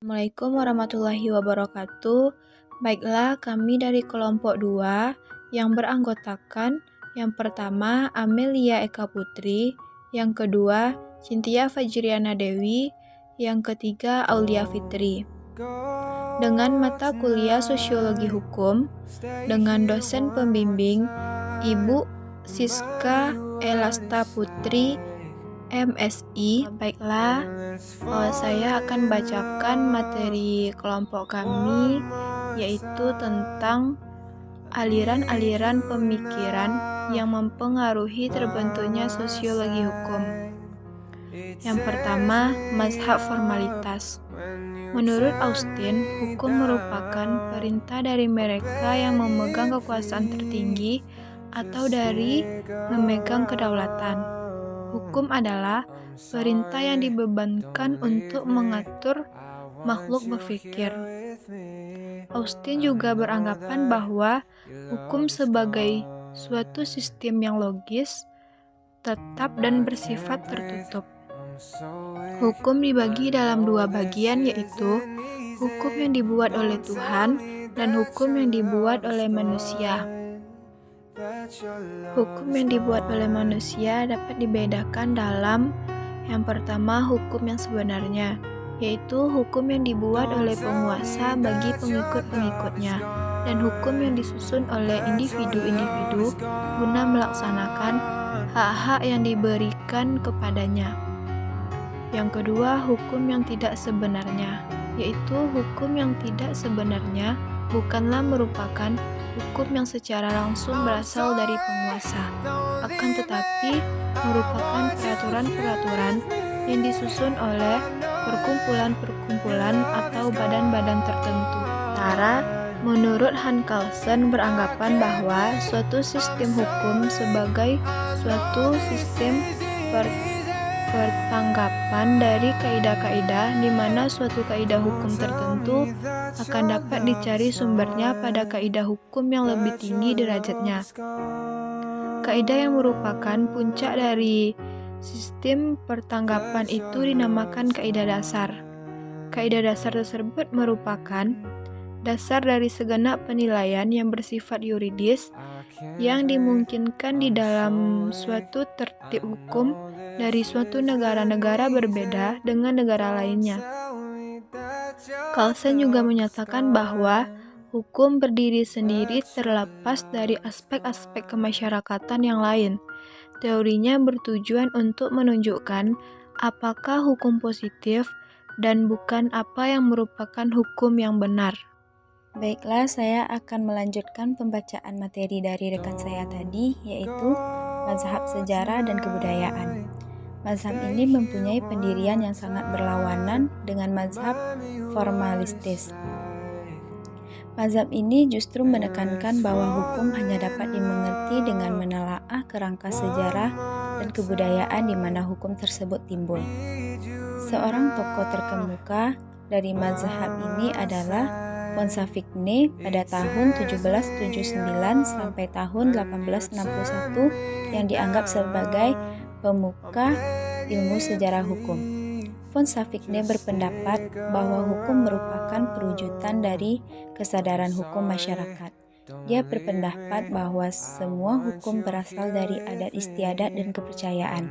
Assalamualaikum warahmatullahi wabarakatuh. Baiklah, kami dari kelompok 2 yang beranggotakan yang pertama Amelia Eka Putri, yang kedua Cynthia Fajriana Dewi, yang ketiga Aulia Fitri. Dengan mata kuliah Sosiologi Hukum dengan dosen pembimbing Ibu Siska Elasta Putri, MSI. Baiklah, saya akan bacakan materi kelompok kami, yaitu tentang aliran-aliran pemikiran yang mempengaruhi terbentuknya sosiologi hukum. Yang pertama, mazhab formalitas. Menurut Austin, hukum merupakan perintah dari mereka yang memegang kekuasaan tertinggi atau dari memegang kedaulatan. Hukum adalah perintah yang dibebankan untuk mengatur makhluk berpikir. Austin juga beranggapan bahwa hukum sebagai suatu sistem yang logis, tetap dan bersifat tertutup. Hukum dibagi dalam dua bagian, yaitu hukum yang dibuat oleh Tuhan dan hukum yang dibuat oleh manusia. Hukum yang dibuat oleh manusia dapat dibedakan dalam yang pertama, hukum yang sebenarnya, yaitu hukum yang dibuat oleh penguasa bagi pengikut-pengikutnya, dan hukum yang disusun oleh individu-individu guna melaksanakan hak-hak yang diberikan kepadanya. Yang kedua, hukum yang tidak sebenarnya, yaitu hukum yang tidak sebenarnya bukanlah merupakan hukum yang secara langsung berasal dari penguasa, akan tetapi merupakan peraturan-peraturan yang disusun oleh perkumpulan-perkumpulan atau badan-badan tertentu. Menurut Han Kelsen beranggapan bahwa suatu sistem hukum sebagai suatu sistem pertanggapan dari kaidah-kaidah di mana suatu kaidah hukum tertentu akan dapat dicari sumbernya pada kaidah hukum yang lebih tinggi derajatnya. Kaidah yang merupakan puncak dari sistem pertanggapan itu dinamakan kaidah dasar. Kaidah dasar tersebut merupakan dasar dari segenap penilaian yang bersifat yuridis yang dimungkinkan di dalam suatu tertib hukum dari suatu negara-negara berbeda dengan negara lainnya. Kelsen juga menyatakan bahwa hukum berdiri sendiri terlepas dari aspek-aspek kemasyarakatan yang lain. Teorinya bertujuan untuk menunjukkan apakah hukum positif dan bukan apa yang merupakan hukum yang benar. Baiklah, saya akan melanjutkan pembacaan materi dari rekan saya tadi, yaitu mazhab sejarah dan kebudayaan. Mazhab ini mempunyai pendirian yang sangat berlawanan dengan mazhab formalistis. Mazhab ini justru menekankan bahwa hukum hanya dapat dimengerti dengan menelaah kerangka sejarah dan kebudayaan di mana hukum tersebut timbul. Seorang tokoh terkemuka dari mazhab ini adalah Ponsafikne pada tahun 1779 sampai tahun 1861 yang dianggap sebagai pemuka ilmu sejarah hukum. Ponsafikne berpendapat bahwa hukum merupakan perwujudan dari kesadaran hukum masyarakat. Dia berpendapat bahwa semua hukum berasal dari adat istiadat dan kepercayaan,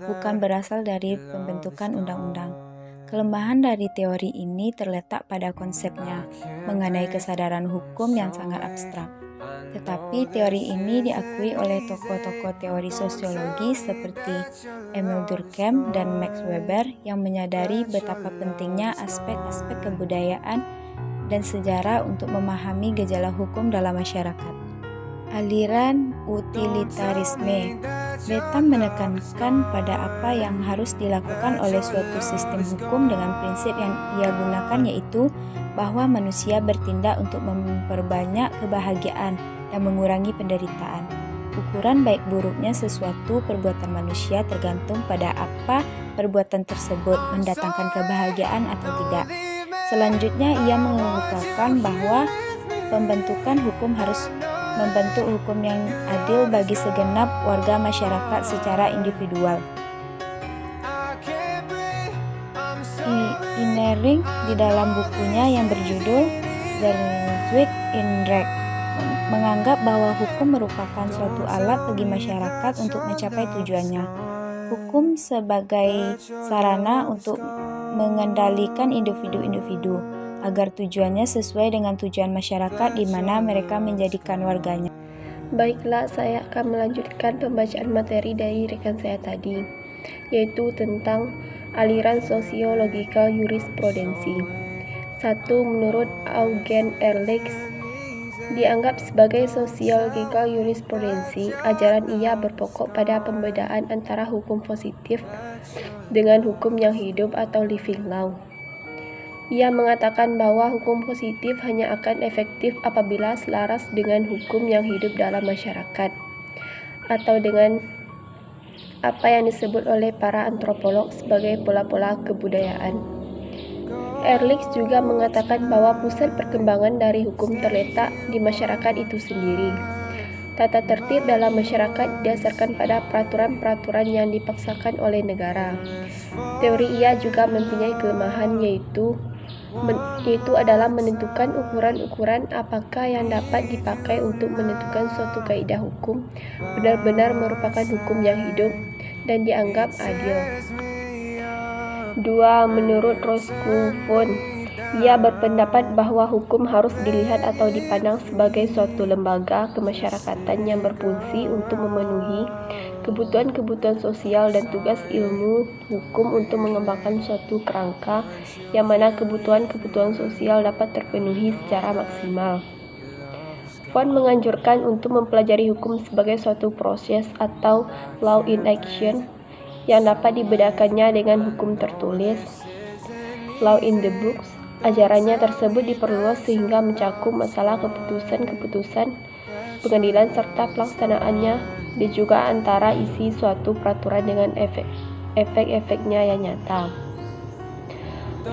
bukan berasal dari pembentukan undang-undang. Kelemahan dari teori ini terletak pada konsepnya mengenai kesadaran hukum yang sangat abstrak. Tetapi teori ini diakui oleh tokoh-tokoh teori sosiologi seperti Emil Durkheim dan Max Weber yang menyadari betapa pentingnya aspek-aspek kebudayaan dan sejarah untuk memahami gejala hukum dalam masyarakat. Aliran utilitarisme. Bentham menekankan pada apa yang harus dilakukan oleh suatu sistem hukum dengan prinsip yang ia gunakan, yaitu bahwa manusia bertindak untuk memperbanyak kebahagiaan dan mengurangi penderitaan. Ukuran baik buruknya sesuatu perbuatan manusia tergantung pada apa perbuatan tersebut mendatangkan kebahagiaan atau tidak. Selanjutnya, ia mengemukakan bahwa pembentukan hukum harus membentuk hukum yang adil bagi segenap warga masyarakat secara individual. Ehring di dalam bukunya yang berjudul The Zweig in Recht menganggap bahwa hukum merupakan suatu alat bagi masyarakat untuk mencapai tujuannya. Hukum sebagai sarana untuk mengendalikan individu-individu agar tujuannya sesuai dengan tujuan masyarakat di mana mereka menjadikan warganya. Baiklah, saya akan melanjutkan pembacaan materi dari rekan saya tadi, yaitu tentang aliran sosiologikal jurisprudensi. 1. Menurut Eugen Ehrlich, dianggap sebagai sosiologikal jurisprudensi, ajaran ia berpokok pada pembedaan antara hukum positif dengan hukum yang hidup atau living law. Ia mengatakan bahwa hukum positif hanya akan efektif apabila selaras dengan hukum yang hidup dalam masyarakat, atau dengan apa yang disebut oleh para antropolog sebagai pola-pola kebudayaan. Ehrlich juga mengatakan bahwa pusat perkembangan dari hukum terletak di masyarakat itu sendiri. Tata tertib dalam masyarakat didasarkan pada peraturan-peraturan yang dipaksakan oleh negara. Teori ia juga mempunyai kelemahan yaitu adalah menentukan ukuran-ukuran apakah yang dapat dipakai untuk menentukan suatu kaidah hukum benar-benar merupakan hukum yang hidup dan dianggap adil. 2. Menurut Roscoe Von, ia berpendapat bahwa hukum harus dilihat atau dipandang sebagai suatu lembaga kemasyarakatan yang berfungsi untuk memenuhi kebutuhan-kebutuhan sosial dan tugas ilmu hukum untuk mengembangkan suatu kerangka yang mana kebutuhan-kebutuhan sosial dapat terpenuhi secara maksimal. Von menganjurkan untuk mempelajari hukum sebagai suatu proses atau law in action yang dapat dibedakannya dengan hukum tertulis, law in the books. Ajarannya tersebut diperluas sehingga mencakup masalah keputusan-keputusan pengadilan serta pelaksanaannya dan juga antara isi suatu peraturan dengan efek-efeknya yang nyata.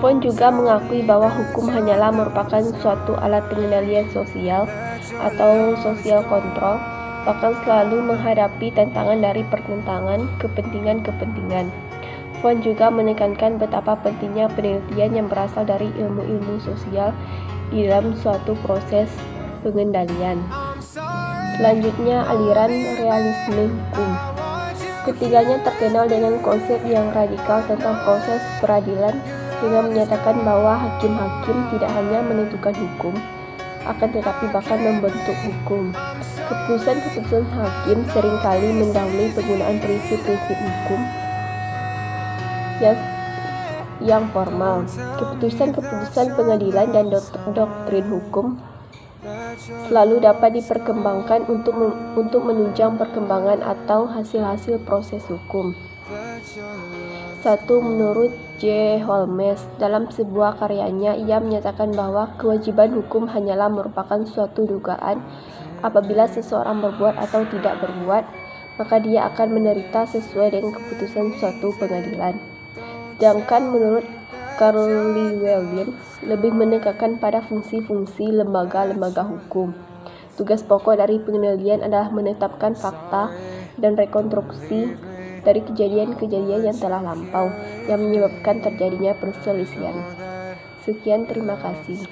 Von juga mengakui bahwa hukum hanyalah merupakan suatu alat pengendalian sosial atau social control, bahkan selalu menghadapi tantangan dari pertentangan kepentingan-kepentingan. Von juga menekankan betapa pentingnya penelitian yang berasal dari ilmu-ilmu sosial di dalam suatu proses pengendalian. Selanjutnya, aliran realisme hukum. Ketiganya terkenal dengan konsep yang radikal tentang proses peradilan dengan menyatakan bahwa hakim-hakim tidak hanya menentukan hukum, akan tetapi bahkan membentuk hukum. Keputusan-keputusan hakim seringkali mendahului penggunaan prinsip-prinsip hukum yang formal. Keputusan-keputusan pengadilan dan doktrin hukum selalu dapat diperkembangkan untuk menunjang perkembangan atau hasil-hasil proses hukum. 1. Menurut J. Holmes, dalam sebuah karyanya ia menyatakan bahwa kewajiban hukum hanyalah merupakan suatu dugaan. Apabila seseorang berbuat atau tidak berbuat, maka dia akan menderita sesuai dengan keputusan suatu pengadilan. Sedangkan menurut Carl Llewellyn lebih menekankan pada fungsi-fungsi lembaga-lembaga hukum. Tugas pokok dari pengendalian adalah menetapkan fakta dan rekonstruksi dari kejadian-kejadian yang telah lampau yang menyebabkan terjadinya perselisihan. Sekian, terima kasih.